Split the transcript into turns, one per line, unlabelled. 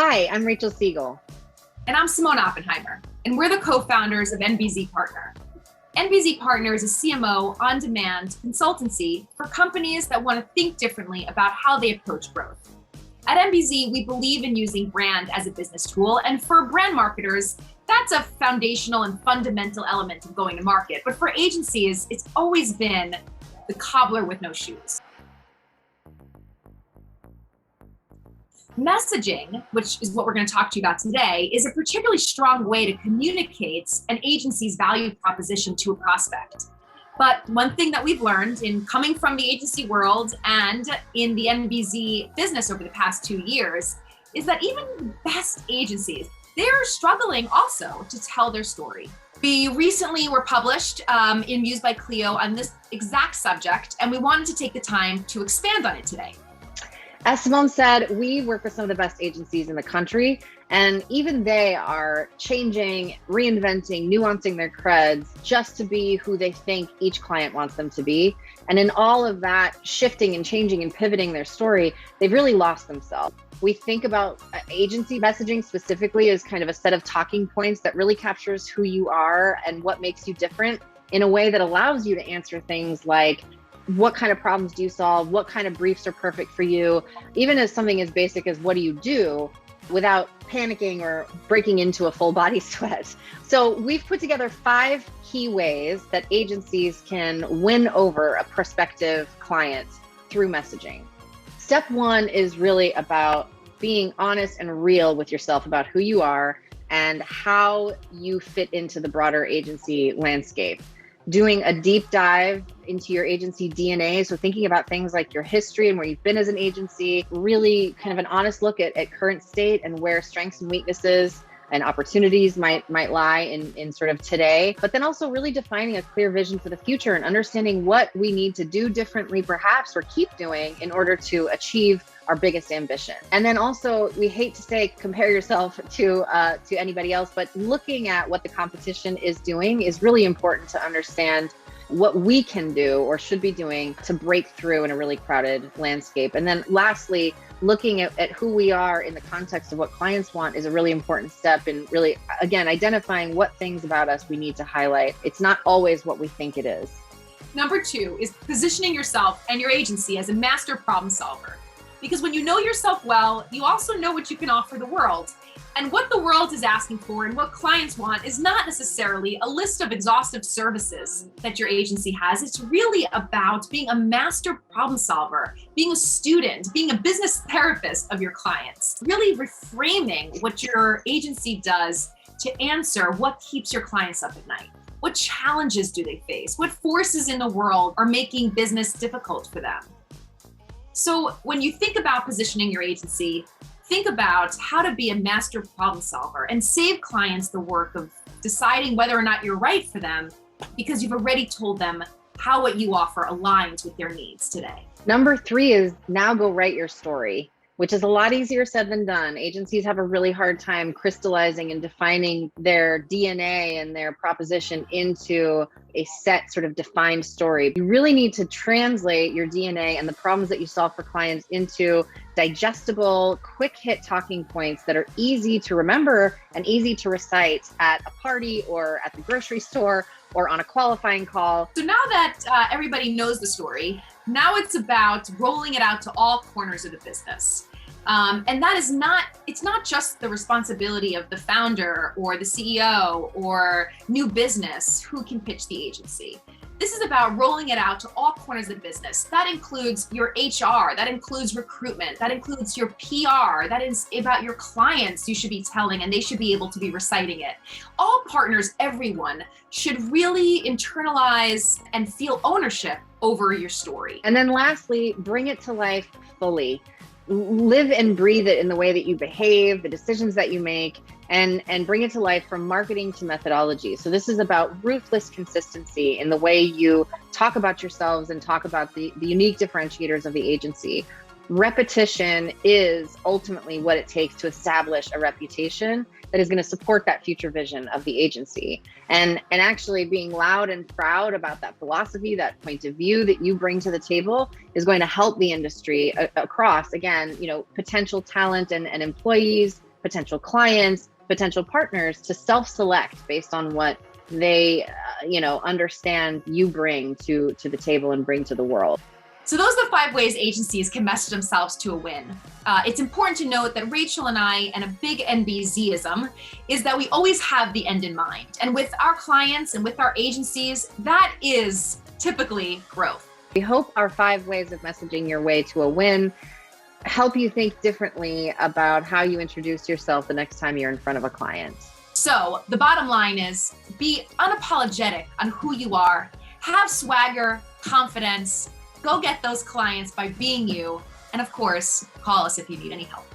Hi, I'm Rachel Siegel.
And I'm Simone Oppenheimer, and we're the co-founders of NBZ Partner. NBZ Partner is a CMO on-demand consultancy for companies that want to think differently about how they approach growth. At NBZ, we believe in using brand as a business tool, and for brand marketers, that's a foundational and fundamental element of going to market. But for agencies, it's always been the cobbler with no shoes. Messaging, which is what we're going to talk to you about today, is a particularly strong way to communicate an agency's value proposition to a prospect. But one thing that we've learned in coming from the agency world and in the NBZ business over the past 2 years is that even the best agencies, they're struggling also to tell their story. We recently were published in Muse by Clio on this exact subject, and we wanted to take the time to expand on it today.
As Simone said, we work with some of the best agencies in the country, and even they are changing, reinventing, nuancing their creds just to be who they think each client wants them to be. And in all of that shifting and changing and pivoting their story, they've really lost themselves. We think about agency messaging specifically as kind of a set of talking points that really captures who you are and what makes you different in a way that allows you to answer things like, what kind of problems do you solve? What kind of briefs are perfect for you? Even as something as basic as what do you do, without panicking or breaking into a full body sweat. So we've put together 5 key ways that agencies can win over a prospective client through messaging. Step 1 is really about being honest and real with yourself about who you are and how you fit into the broader agency landscape. Doing a deep dive into your agency DNA. So thinking about things like your history and where you've been as an agency, really kind of an honest look at current state and where strengths and weaknesses and opportunities might lie in sort of today, but then also really defining a clear vision for the future and understanding what we need to do differently perhaps or keep doing in order to achieve our biggest ambition. And then also, we hate to say compare yourself to anybody else, but looking at what the competition is doing is really important to understand what we can do or should be doing to break through in a really crowded landscape. And then lastly, looking at who we are in the context of what clients want is a really important step in really, again, identifying what things about us we need to highlight. It's not always what we think it is.
Number 2 is positioning yourself and your agency as a master problem solver. Because when you know yourself well, you also know what you can offer the world. And what the world is asking for and what clients want is not necessarily a list of exhaustive services that your agency has. It's really about being a master problem solver, being a student, being a business therapist of your clients, really reframing what your agency does to answer what keeps your clients up at night. What challenges do they face? What forces in the world are making business difficult for them? So when you think about positioning your agency, think about how to be a master problem solver and save clients the work of deciding whether or not you're right for them because you've already told them how what you offer aligns with their needs today.
Number 3 is now go write your story, which is a lot easier said than done. Agencies have a really hard time crystallizing and defining their DNA and their proposition into a set sort of defined story. You really need to translate your DNA and the problems that you solve for clients into digestible, quick hit talking points that are easy to remember and easy to recite at a party or at the grocery store or on a qualifying call.
So now that everybody knows the story, now it's about rolling it out to all corners of the business. And that is it's not just the responsibility of the founder or the CEO or new business who can pitch the agency. This is about rolling it out to all corners of the business. That includes your HR, that includes recruitment, that includes your PR, that is about your clients you should be telling and they should be able to be reciting it. All partners, everyone should really internalize and feel ownership over your story.
And then lastly, bring it to life fully. Live and breathe it in the way that you behave, the decisions that you make, and bring it to life from marketing to methodology. So this is about ruthless consistency in the way you talk about yourselves and talk about the unique differentiators of the agency. Repetition is ultimately what it takes to establish a reputation that is going to support that future vision of the agency. And actually being loud and proud about that philosophy, that point of view that you bring to the table is going to help the industry across, again, potential talent and employees, potential clients, potential partners to self-select based on what they, understand you bring to the table and bring to the world.
So those are the 5 ways agencies can message themselves to a win. It's important to note that Rachel and I, and a big NBZism, is that we always have the end in mind. And with our clients and with our agencies, that is typically growth.
We hope our 5 ways of messaging your way to a win help you think differently about how you introduce yourself the next time you're in front of a client.
So the bottom line is be unapologetic on who you are, have swagger, confidence, go get those clients by being you, and of course, call us if you need any help.